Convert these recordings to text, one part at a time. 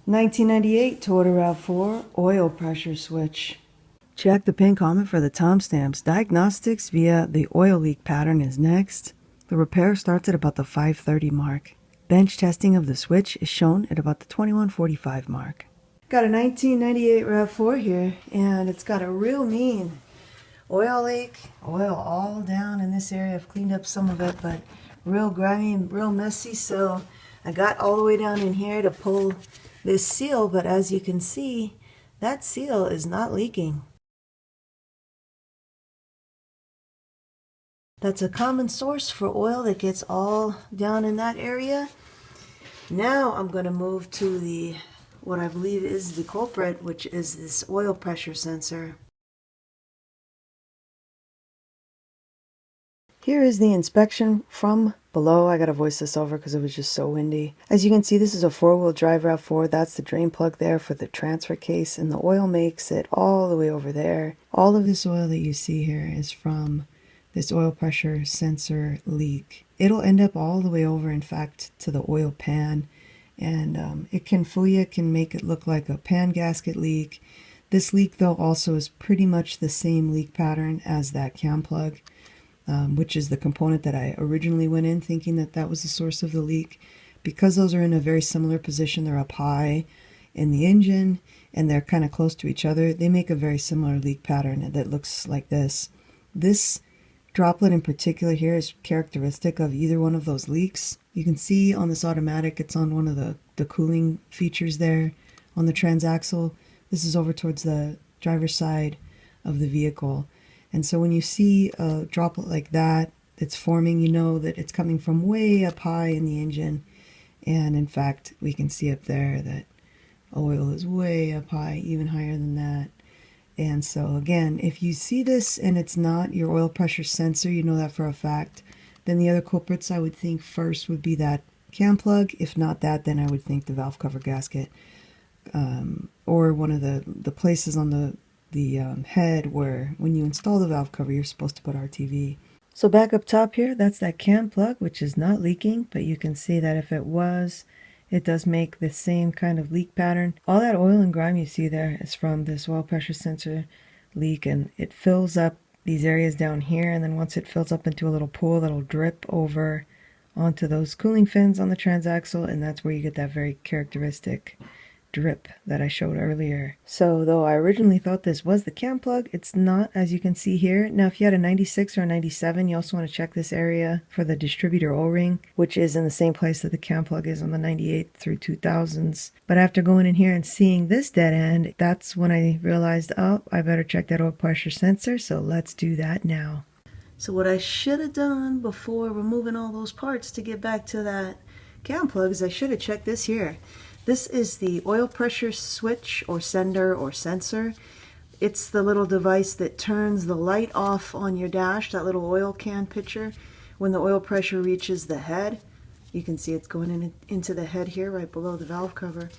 1998 Toyota Rav4 oil pressure switch. Check the pinned comment for the timestamps. Diagnostics via the oil leak pattern is next. The repair starts at about the 5:30 mark. Bench testing of the switch is shown at about the 21:45 mark. Got a 1998 Rav4 here, and it's got a real mean oil leak. Oil all down in this area. I've cleaned up some of it, but real grimy, real messy. So I got all the way down in here to pull this seal, but as you can see, that seal is not leaking. That's a common source for oil that gets all down in that area. Now I'm going to move to what I believe is the culprit, which is this oil pressure sensor. Here is the inspection from below. I gotta voice this over because it was just so windy. As you can see, this is a four-wheel drive Rav4. That's the drain plug there for the transfer case, and the oil makes it all the way over there. All of this oil that you see here is from this oil pressure sensor leak. It'll end up all the way over, in fact, to the oil pan, and it can fool you. It can make it look like a pan gasket leak. This leak, though, also is pretty much the same leak pattern as that cam plug. Which is the component that I originally went in thinking that that was the source of the leak. Because those are in a very similar position, they're up high in the engine and they're kind of close to each other, they make a very similar leak pattern that looks like this. This droplet in particular here is characteristic of either one of those leaks. You can see on this automatic, it's on one of the cooling features there on the transaxle. This is over towards the driver's side of the vehicle. And so when you see a droplet like that that's forming, you know that it's coming from way up high in the engine. And in fact, we can see up there that oil is way up high, even higher than that. And so again, if you see this and it's not your oil pressure sensor, you know that for a fact, then the other culprits I would think first would be that cam plug. If not that, then I would think the valve cover gasket, or one of the places on the head where when you install the valve cover you're supposed to put RTV. So back up top here, that's that cam plug, which is not leaking, but you can see that if it was, it does make the same kind of leak pattern. All that oil and grime you see there is from this oil pressure sensor leak, and it fills up these areas down here, and then once it fills up into a little pool, that'll drip over onto those cooling fins on the transaxle, and that's where you get that very characteristic drip that I showed earlier. So though I originally thought this was the cam plug, it's not, as you can see here. Now if you had a 96 or a 97, you also want to check this area for the distributor O-ring, which is in the same place that the cam plug is on the 98 through 2000s. But after going in here and seeing this dead end, that's when I realized, oh, I better check that oil pressure sensor, so let's do that now. So what I should have done before removing all those parts to get back to that cam plug is I should have checked this here. This is the oil pressure switch or sender or sensor. It's the little device that turns the light off on your dash, that little oil can picture, when the oil pressure reaches the head. You can see it's going into the head here, right below the valve cover.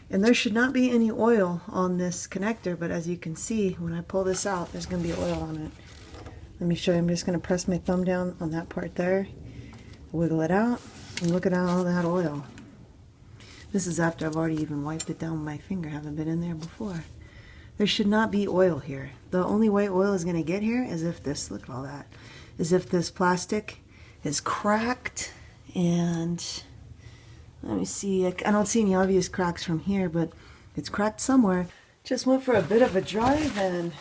And there should not be any oil on this connector, but as you can see, when I pull this out, there's going to be oil on it. Let me show you. I'm just going to press my thumb down on that part there, wiggle it out, and look at all that oil. This is after I've already even wiped it down with my finger. I haven't been in there before. There should not be oil here. The only way oil is going to get here is if this, look at all that, is if this plastic is cracked. And let me see, I don't see any obvious cracks from here, but it's cracked somewhere. Just went for a bit of a drive and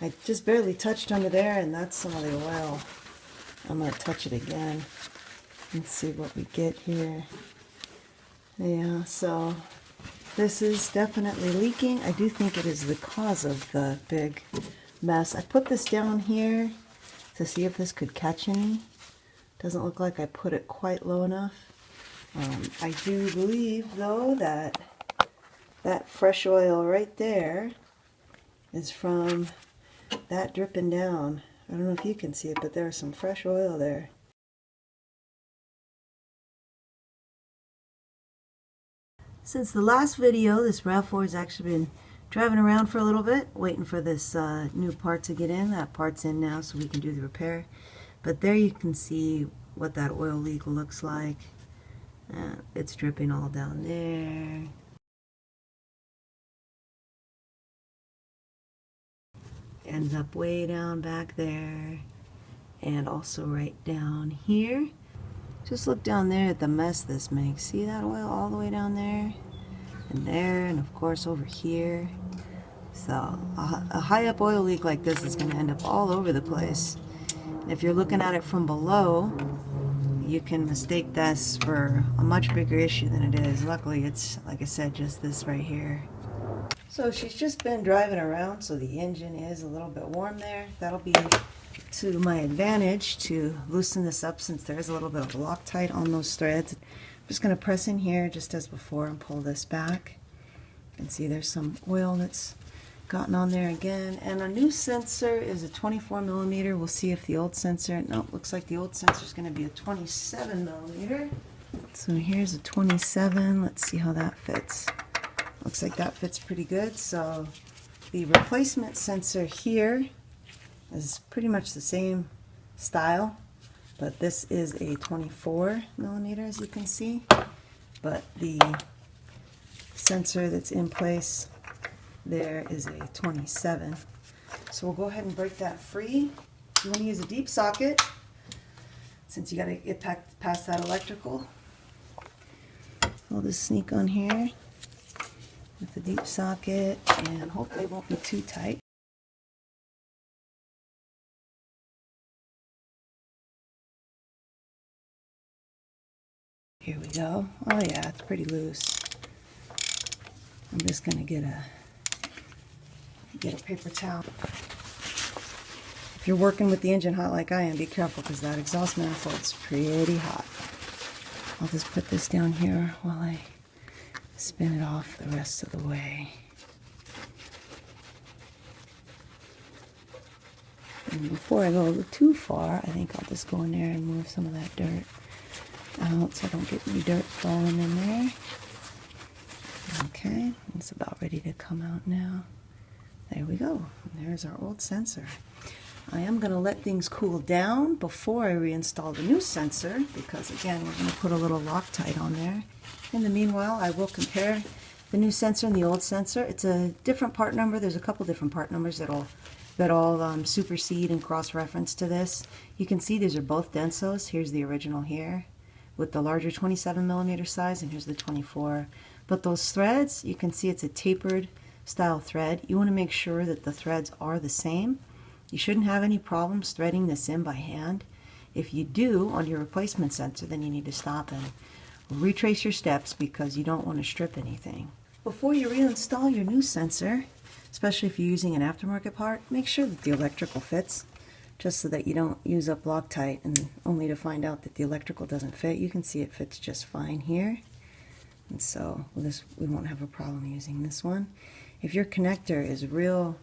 I just barely touched under there, and that's some of the oil. I'm going to touch it again. Let's see what we get here. Yeah, so this is definitely leaking. I do think it is the cause of the big mess. I put this down here to see if this could catch any. Doesn't look like I put it quite low enough. I do believe, though, that that fresh oil right there is from that dripping down. I don't know if you can see it, but there's some fresh oil there. Since the last video, this Rav4 has actually been driving around for a little bit, waiting for this new part to get in. That part's in now, so we can do the repair. But there you can see what that oil leak looks like. It's dripping all down there. ends up way down back there, and also right down here. Just look down there at the mess this makes. See that oil all the way down there and there, and of course over here. So a high up oil leak like this is going to end up all over the place. And if you're looking at it from below, you can mistake this for a much bigger issue than it is. Luckily it's, like I said, just this right here. So she's just been driving around, so the engine is a little bit warm there. That'll be to my advantage to loosen this up, since there is a little bit of Loctite on those threads. I'm just going to press in here just as before and pull this back. You can see there's some oil that's gotten on there again. And a new sensor is a 24 millimeter. We'll see if the old sensor, nope, looks like the old sensor is going to be a 27 millimeter. So here's a 27. Let's see how that fits. Looks like that fits pretty good. So the replacement sensor here is pretty much the same style, but this is a 24 millimeter, as you can see. But the sensor that's in place there is a 27. So we'll go ahead and break that free. You want to use a deep socket, since you got to get past that electrical. I'll just sneak on here with the deep socket, and hopefully it won't be too tight. Here we go. Oh yeah, it's pretty loose. I'm just gonna get a paper towel. If you're working with the engine hot like I am, be careful, because that exhaust manifold's pretty hot. I'll just put this down here while I spin it off the rest of the way. And before I go too far, I think I'll just go in there and move some of that dirt out so I don't get any dirt falling in there. Okay, it's about ready to come out now. There we go. There's our old sensor. I am going to let things cool down before I reinstall the new sensor, because again, we're going to put a little Loctite on there. In the meanwhile, I will compare the new sensor and the old sensor. It's a different part number. There's a couple different part numbers that all supersede and cross-reference to this. You can see these are both Densos. Here's the original here with the larger 27 millimeter size, and here's the 24. But those threads, you can see it's a tapered style thread. You want to make sure that the threads are the same. You shouldn't have any problems threading this in by hand. If you do on your replacement sensor, then you need to stop and retrace your steps, because you don't want to strip anything. Before you reinstall your new sensor, especially if you're using an aftermarket part, make sure that the electrical fits, just so that you don't use up Loctite and only to find out that the electrical doesn't fit. You can see it fits just fine here. And so we won't have a problem using this one. If your connector is real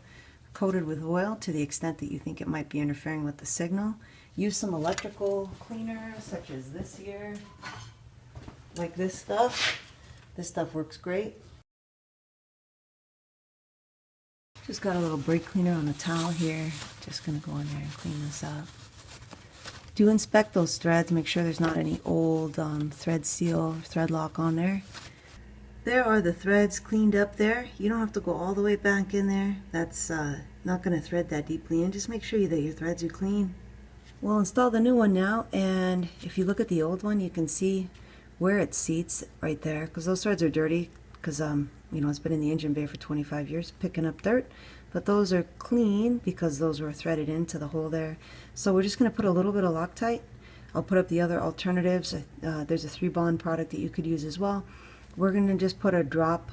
coated with oil to the extent that you think it might be interfering with the signal, use some electrical cleaner such as this here, like this stuff. This stuff works great. Just got a little brake cleaner on the towel here. Just going to go in there and clean this up. Do inspect those threads. Make sure there's not any old thread seal or thread lock on there. There are the threads cleaned up there. You don't have to go all the way back in there. That's not going to thread that deeply in. Just make sure that your threads are clean. We'll install the new one now, and if you look at the old one, you can see where it seats right there, because those threads are dirty, because you know, it's been in the engine bay for 25 years picking up dirt. But those are clean because those were threaded into the hole there. So we're just going to put a little bit of Loctite. I'll put up the other alternatives. There's a 3-bond product that you could use as well. We're going to just put a drop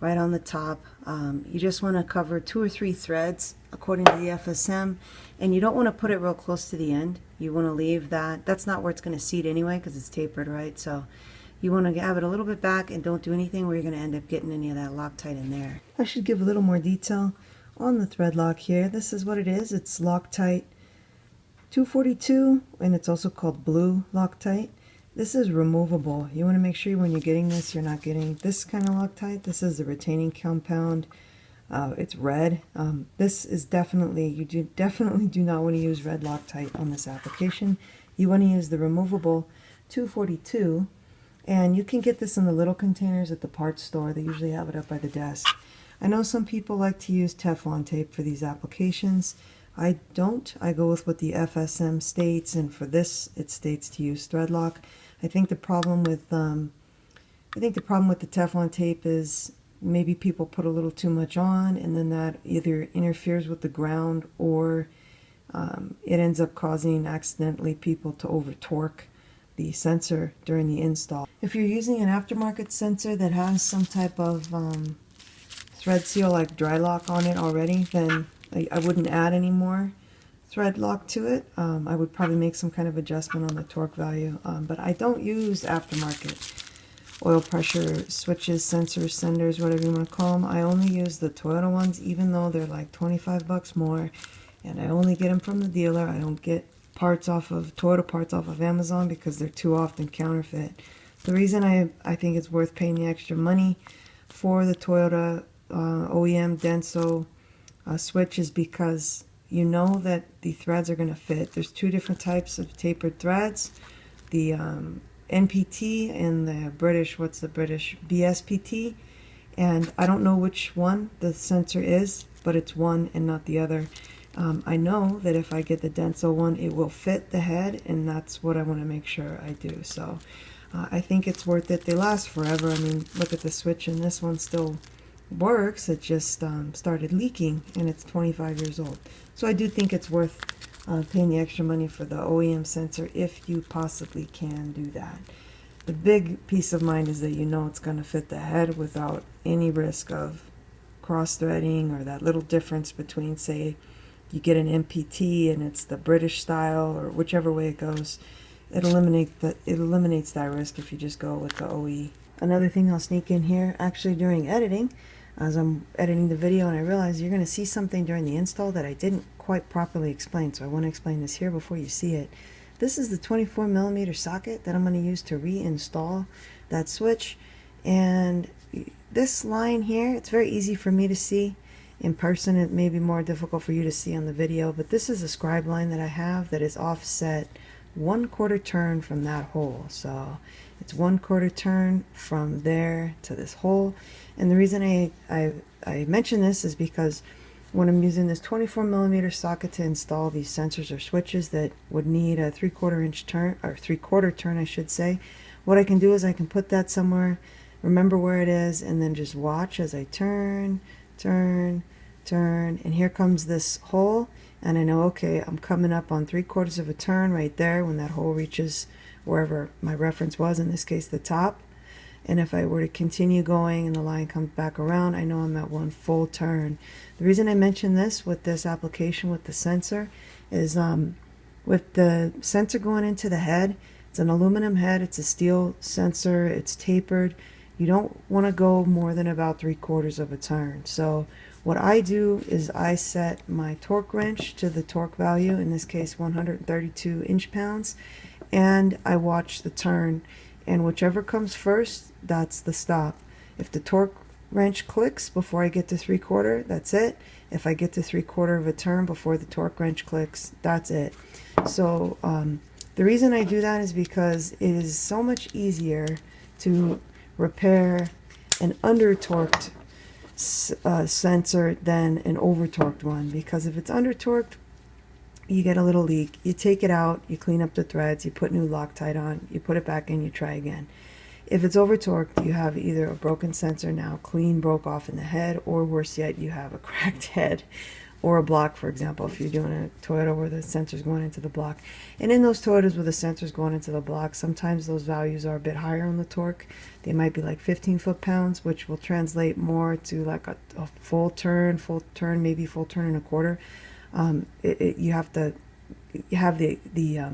right on the top. You just want to cover 2 or 3 threads according to the FSM, and you don't want to put it real close to the end. You want to leave that. That's not where it's going to seat anyway, because it's tapered, right? So you want to have it a little bit back, and don't do anything where you're going to end up getting any of that Loctite in there. I should give a little more detail on the thread lock here. This is what it is. It's Loctite 242, and it's also called blue Loctite. This is removable. You want to make sure when you're getting this, you're not getting this kind of Loctite. This is the retaining compound. It's red. This is definitely, you definitely do not want to use red Loctite on this application. You want to use the removable 242, and you can get this in the little containers at the parts store. They usually have it up by the desk. I know some people like to use Teflon tape for these applications. I don't. I go with what the FSM states, and for this it states to use threadlock. I think the problem with the Teflon tape is maybe people put a little too much on, and then that either interferes with the ground or it ends up causing accidentally people to over torque the sensor during the install. If you're using an aftermarket sensor that has some type of thread seal like dry lock on it already, then I wouldn't add any more thread lock to it. I would probably make some kind of adjustment on the torque value, but I don't use aftermarket oil pressure switches, sensors, senders, whatever you want to call them. I only use the Toyota ones, even though they're like 25 bucks more, and I only get them from the dealer. I don't get Toyota parts off of Amazon because they're too often counterfeit. The reason I think it's worth paying the extra money for the Toyota OEM Denso switch is because you know that the threads are going to fit. There's two different types of tapered threads, the NPT and the British, BSPT, and I don't know which one the sensor is, but it's one and not the other. I know that if I get the Denso one, it will fit the head, and that's what I want to make sure I do. So I think it's worth it. They last forever. I mean, look at the switch, and this one still works. It just started leaking, and it's 25 years old. So I do think it's worth paying the extra money for the OEM sensor if you possibly can do that. The big peace of mind is that you know it's going to fit the head without any risk of cross-threading or that little difference between, say, you get an MPT and it's the British style, or whichever way it goes. It eliminates that risk if you just go with the OE. Another thing I'll sneak in here, actually during editing, as I'm editing the video, and I realize you're going to see something during the install that I didn't quite properly explain, so I want to explain this here before you see it. This is the 24mm socket that I'm going to use to reinstall that switch, and this line here, it's very easy for me to see. In person it may be more difficult for you to see on the video, but this is a scribe line that I have that is offset 1/4 turn from that hole. So it's 1/4 turn from there to this hole. And the reason I mention this is because when I'm using this 24mm socket to install these sensors or switches that would need a 3/4 inch turn, or 3/4 turn I should say, what I can do is I can put that somewhere, remember where it is, and then just watch as I turn, and here comes this hole, and I know, okay, I'm coming up on 3/4 of a turn right there when that hole reaches wherever my reference was, in this case the top. And if I were to continue going and the line comes back around, I know I'm at 1 full turn. The reason I mention this with this application with the sensor is with the sensor going into the head, it's an aluminum head, it's a steel sensor, it's tapered. You don't want to go more than about 3/4 of a turn. So what I do is I set my torque wrench to the torque value, in this case 132 inch-pounds, and I watch the turn, and whichever comes first, that's the stop. If the torque wrench clicks before I get to 3/4, that's it. If I get to 3/4 of a turn before the torque wrench clicks, that's it. So the reason I do that is because it is so much easier to repair an under-torqued sensor than an over-torqued one, because if it's under-torqued, you get a little leak, you take it out, you clean up the threads, you put new Loctite on, you put it back in, you try again. If it's over-torqued, you have either a broken sensor now, clean broke off in the head, or worse yet, you have a cracked head or a block, for example, if you're doing a Toyota where the sensor's going into the block. And in those Toyotas where the sensor's going into the block, sometimes those values are a bit higher on the torque. They might be like 15 foot-pounds, which will translate more to like a full turn, maybe full turn and a quarter. You have the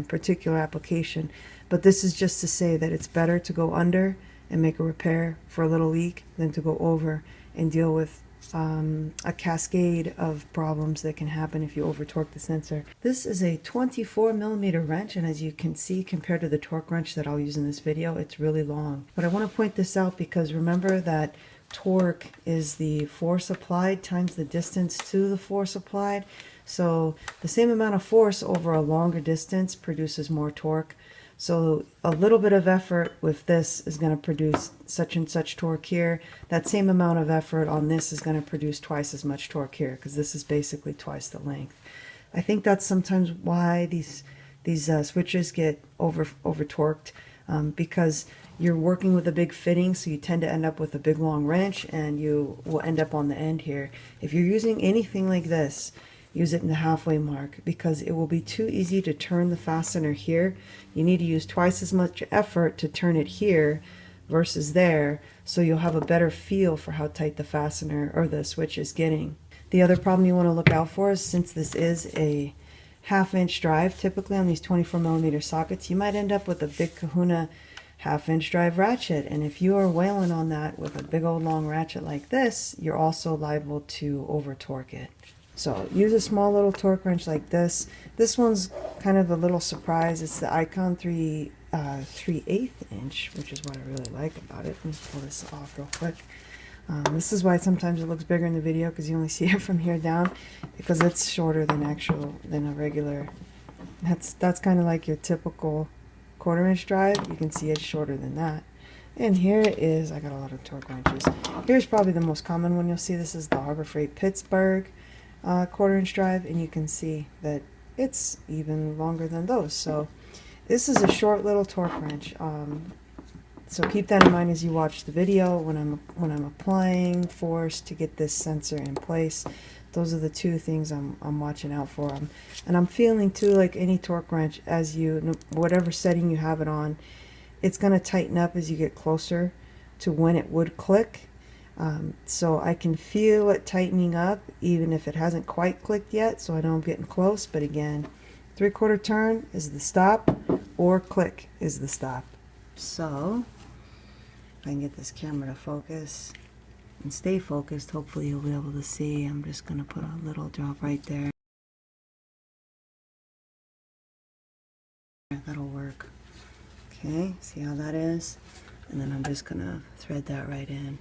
particular application, but this is just to say that it's better to go under and make a repair for a little leak than to go over and deal with a cascade of problems that can happen if you over torque the sensor. This is a 24mm wrench, and as you can see, compared to the torque wrench that I'll use in this video, it's really long. But I want to point this out because remember that torque is the force applied times the distance to the force applied. So the same amount of force over a longer distance produces more torque. So a little bit of effort with this is going to produce such and such torque here. That same amount of effort on this is going to produce twice as much torque here, because this is basically twice the length. I think that's sometimes why these switches get over torqued, because you're working with a big fitting, so you tend to end up with a big long wrench, and you will end up on the end here. If you're using anything like this, use it in the halfway mark, because it will be too easy to turn the fastener here. You need to use twice as much effort to turn it here versus there, so you'll have a better feel for how tight the fastener or the switch is getting. The other problem you want to look out for is, since this is a 1/2 inch drive, typically on these 24mm sockets, you might end up with a big kahuna 1/2 inch drive ratchet, and if you are wailing on that with a big old long ratchet like this, you're also liable to over torque it. So use a small little torque wrench like this. This one's kind of a little surprise. It's the Icon 3/8 inch, which is what I really like about it. Let me pull this off real quick. This is why sometimes it looks bigger in the video, because you only see it from here down, because it's shorter than a regular. That's kind of like your typical 1/4 inch drive. You can see it's shorter than that. And here is, I got a lot of torque wrenches. Here's probably the most common one you'll see. This is the Harbor Freight Pittsburgh 1/4 inch drive, and you can see that it's even longer than those. So this is a short little torque wrench. So keep that in mind as you watch the video. When I'm applying force to get this sensor in place, those are the two things I'm watching out for. And I'm feeling too, like any torque wrench, as whatever setting you have it on, it's going to tighten up as you get closer to when it would click. So I can feel it tightening up even if it hasn't quite clicked yet, so I know I'm getting close. But again, 3/4 turn is the stop, or click is the stop. So if I can get this camera to focus and stay focused, hopefully you'll be able to see. I'm just going to put a little drop right there. That'll work. Okay, see how that is? And then I'm just going to thread that right in.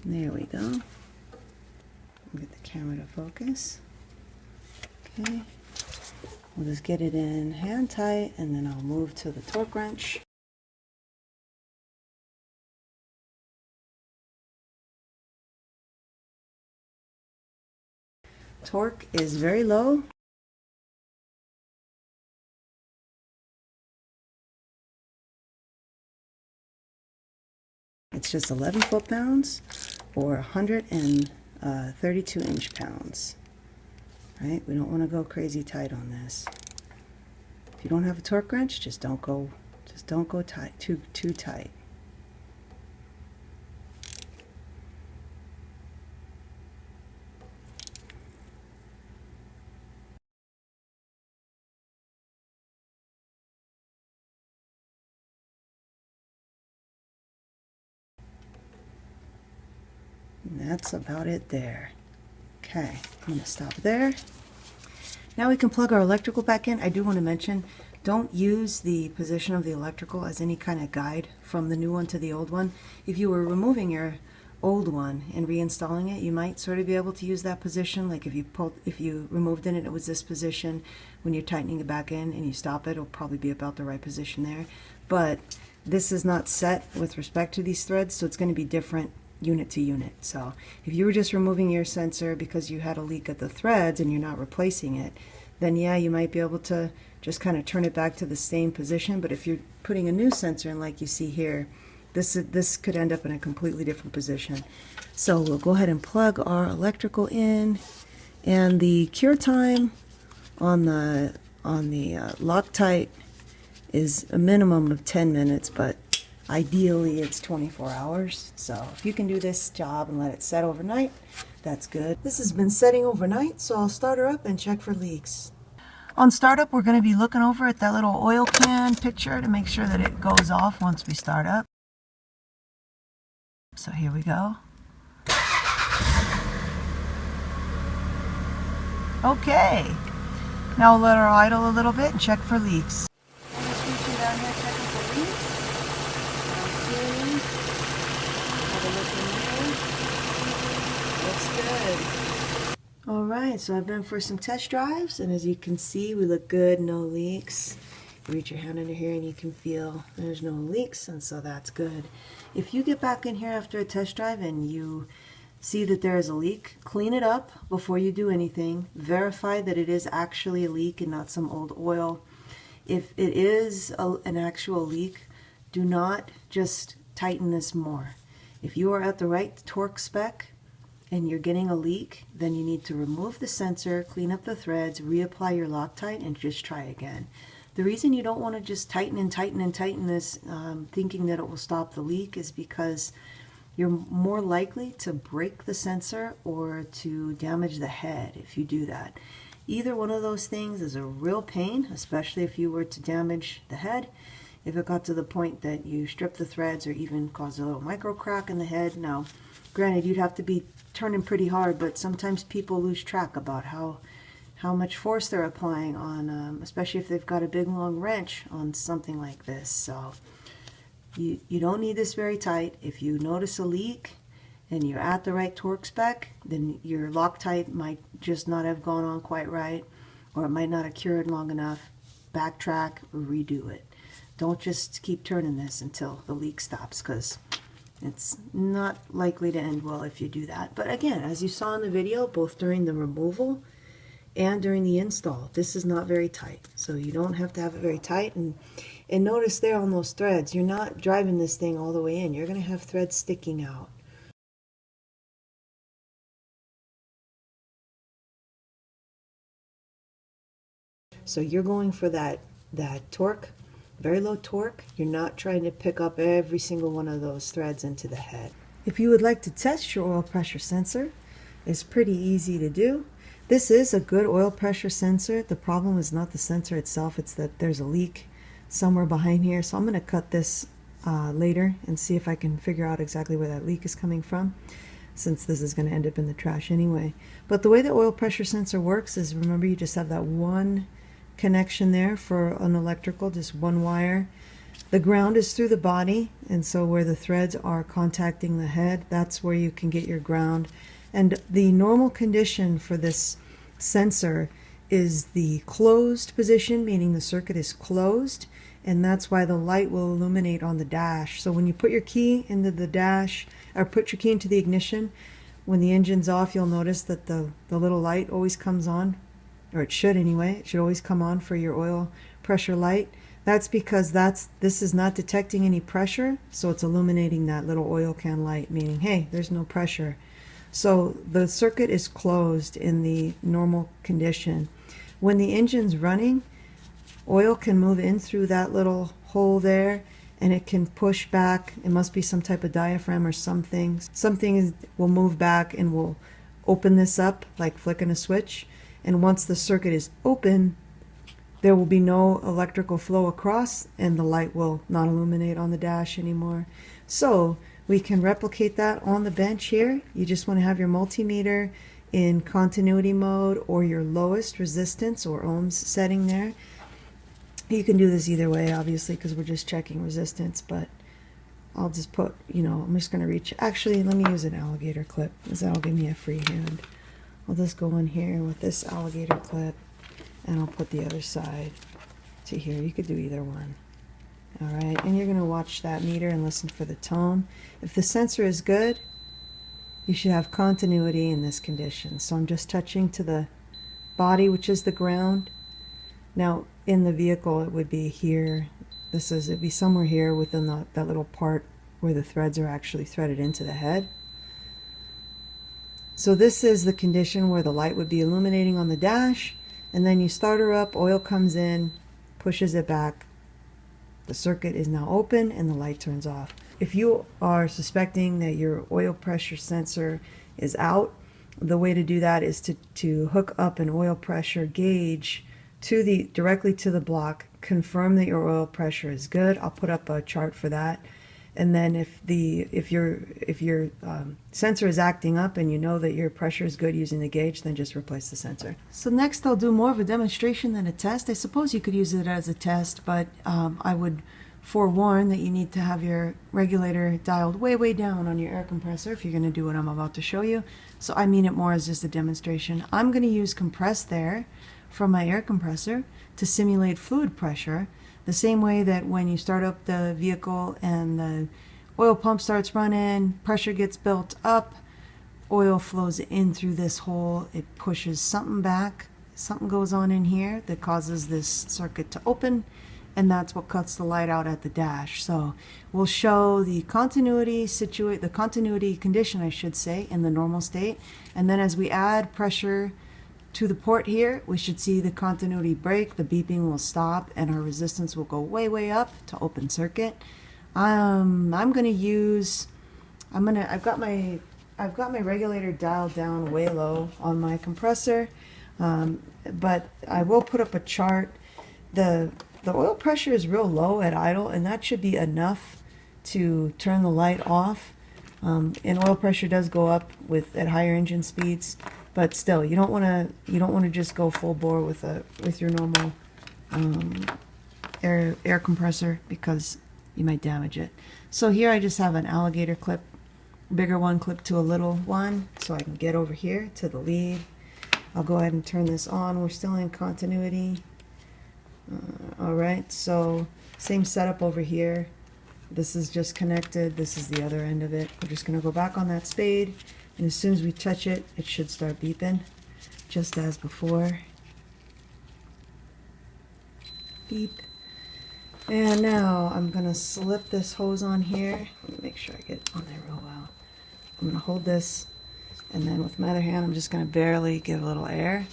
There we go. Get the camera to focus. Okay. We'll just get it in hand tight, and then I'll move to the torque wrench. Torque is very low. It's just 11 foot-pounds or 132 inch-pounds. Right? We don't want to go crazy tight on this. If you don't have a torque wrench, just don't go tight, too tight. And that's about it there. Okay, I'm going to stop there. Now we can plug our electrical back in. I do want to mention, don't use the position of the electrical as any kind of guide from the new one to the old one. If you were removing your old one and reinstalling it, you might sort of be able to use that position. Like if you removed it and it was this position, when you're tightening it back in and you stop it, it'll probably be about the right position there. But this is not set with respect to these threads, so it's going to be different unit to unit. So if you were just removing your sensor because you had a leak at the threads and you're not replacing it, then yeah, you might be able to just kind of turn it back to the same position. But if you're putting a new sensor in, like you see here, this could end up in a completely different position. So we'll go ahead and plug our electrical in, and the cure time on the Loctite is a minimum of 10 minutes, but ideally it's 24 hours. So if you can do this job and let it set overnight, that's good. This has been setting overnight, so I'll start her up and check for leaks. On startup, we're going to be looking over at that little oil can picture to make sure that it goes off once we start up. So here we go. Okay, now we'll let her idle a little bit and check for leaks. I'm just reaching down here checking for leaks. Have a look in here. Looks good. All Alright, so I've been for some test drives, and as you can see, we look good, no leaks. You reach your hand under here and you can feel there's no leaks, and so that's good. If you get back in here after a test drive and you see that there is a leak, clean it up before you do anything. Verify that it is actually a leak and not some old oil. If it is an actual leak, do not just tighten this more. If you are at the right torque spec and you're getting a leak, then you need to remove the sensor, clean up the threads, reapply your Loctite, and just try again. The reason you don't want to just tighten and tighten and tighten this, thinking that it will stop the leak, is because you're more likely to break the sensor or to damage the head if you do that. Either one of those things is a real pain, especially if you were to damage the head. If it got to the point that you strip the threads or even cause a little micro crack in the head. Now, granted, you'd have to be turning pretty hard, but sometimes people lose track about how much force they're applying on, especially if they've got a big long wrench on something like this. So you don't need this very tight. If you notice a leak and you're at the right torque spec, then your Loctite might just not have gone on quite right, or it might not have cured long enough. Backtrack, redo it. Don't just keep turning this until the leak stops, because it's not likely to end well if you do that. But again, as you saw in the video, both during the removal and during the install, this is not very tight. So you don't have to have it very tight. And notice there on those threads, you're not driving this thing all the way in. You're going to have threads sticking out. So you're going for that torque, very low torque. You're not trying to pick up every single one of those threads into the head. If you would like to test your oil pressure sensor, it's pretty easy to do. This is a good oil pressure sensor. The problem is not the sensor itself, it's that there's a leak somewhere behind here. So I'm going to cut this later and see if I can figure out exactly where that leak is coming from, since this is going to end up in the trash anyway. But the way the oil pressure sensor works is, remember, you just have that one connection there for an electrical, just one wire. The ground is through the body, and so where the threads are contacting the head, that's where you can get your ground. And the normal condition for this sensor is the closed position, meaning the circuit is closed, and that's why the light will illuminate on the dash. So when you put your key into the dash, or put your key into the ignition, when the engine's off, you'll notice that the little light always comes on, or it should anyway. It should always come on for your oil pressure light. That's because this is not detecting any pressure, so it's illuminating that little oil can light, meaning, hey, there's no pressure. So the circuit is closed in the normal condition. When the engine's running, oil can move in through that little hole there, and it can push back. It must be some type of diaphragm or something. Something will move back and will open this up like flicking a switch. And once the circuit is open, there will be no electrical flow across, and the light will not illuminate on the dash anymore. So we can replicate that on the bench here. You just want to have your multimeter in continuity mode or your lowest resistance or ohms setting there. You can do this either way, obviously, because we're just checking resistance, but I'll just put, I'm just going to reach. Actually, let me use an alligator clip, because that'll give me a free hand. I'll just go in here with this alligator clip, and I'll put the other side to here. You could do either one. All right, and you're going to watch that meter and listen for the tone. If the sensor is good, you should have continuity in this condition. So I'm just touching to the body, which is the ground. Now, in the vehicle, it would be here. It'd be somewhere here within that little part where the threads are actually threaded into the head. So this is the condition where the light would be illuminating on the dash, and then you start her up, oil comes in, pushes it back. The circuit is now open and the light turns off. If you are suspecting that your oil pressure sensor is out, the way to do that is to hook up an oil pressure gauge directly to the block, confirm that your oil pressure is good. I'll put up a chart for that. And then if your sensor is acting up and you know that your pressure is good using the gauge, then just replace the sensor. So next I'll do more of a demonstration than a test. I suppose you could use it as a test, but I would forewarned that you need to have your regulator dialed way down on your air compressor if you're going to do what I'm about to show you. So I mean it more as just a demonstration. I'm going to use compressed air from my air compressor to simulate fluid pressure, the same way that when you start up the vehicle and the oil pump starts running, pressure gets built up, oil flows in through this hole, it pushes something back, something goes on in here that causes this circuit to open, and that's what cuts the light out at the dash. So we'll show the continuity condition, I should say, in the normal state, and then as we add pressure to the port here, we should see the continuity break, the beeping will stop, and our resistance will go way up to open circuit. I've got my regulator dialed down way low on my compressor, but I will put up a chart. The oil pressure is real low at idle, and that should be enough to turn the light off. And oil pressure does go up at higher engine speeds, but still, you don't want to just go full bore with your normal air compressor, because you might damage it. So here I just have an alligator clip, bigger one clipped to a little one, so I can get over here to the lead. I'll go ahead and turn this on. We're still in continuity. Alright, so same setup over here. This is just connected. This is the other end of it. We're just going to go back on that spade, and as soon as we touch it, it should start beeping, just as before. Beep. And now I'm going to slip this hose on here. Let me make sure I get on there real well. I'm going to hold this, and then with my other hand I'm just going to barely give a little air.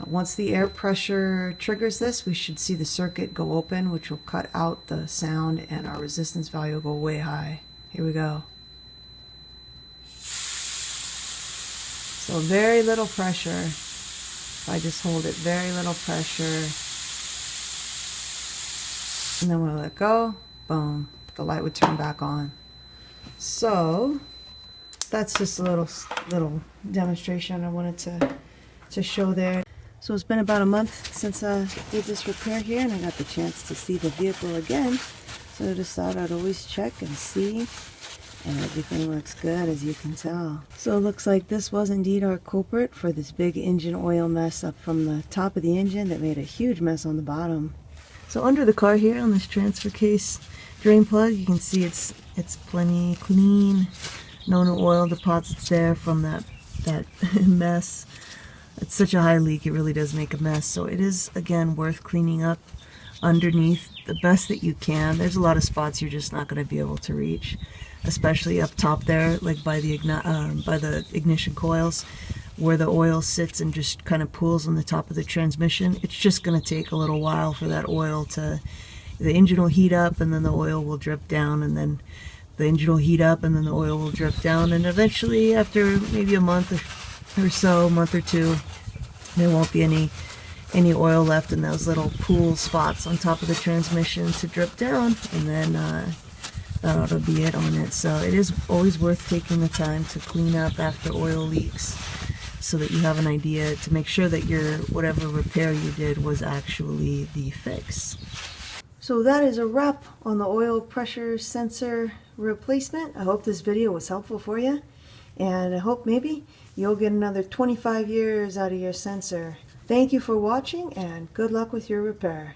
Once the air pressure triggers this, we should see the circuit go open, which will cut out the sound, and our resistance value will go way high. Here we go. So very little pressure. If I just hold it, very little pressure. And then when I let go, boom, the light would turn back on. So that's just a little demonstration I wanted to show there. So it's been about a month since I did this repair here, and I got the chance to see the vehicle again. So I just thought I'd always check and see, and everything looks good, as you can tell. So it looks like this was indeed our culprit for this big engine oil mess up from the top of the engine that made a huge mess on the bottom. So under the car here on this transfer case drain plug, you can see it's plenty clean. No new oil deposits there from that mess. It's such a high leak, it really does make a mess. So it is, again, worth cleaning up underneath the best that you can. There's a lot of spots you're just not going to be able to reach, especially up top there, like by the ignition coils, where the oil sits and just kind of pools on the top of the transmission. It's just going to take a little while for that oil the engine will heat up, and then the oil will drip down, and then the engine will heat up, and then the oil will drip down, and eventually, after maybe a month or so, month or two, there won't be any oil left in those little pool spots on top of the transmission to drip down, and then that ought to be it on it. So it is always worth taking the time to clean up after oil leaks, so that you have an idea to make sure that your whatever repair you did was actually the fix. So that is a wrap on the oil pressure sensor replacement. I hope this video was helpful for you, and I hope maybe you'll get another 25 years out of your sensor. Thank you for watching, and good luck with your repair.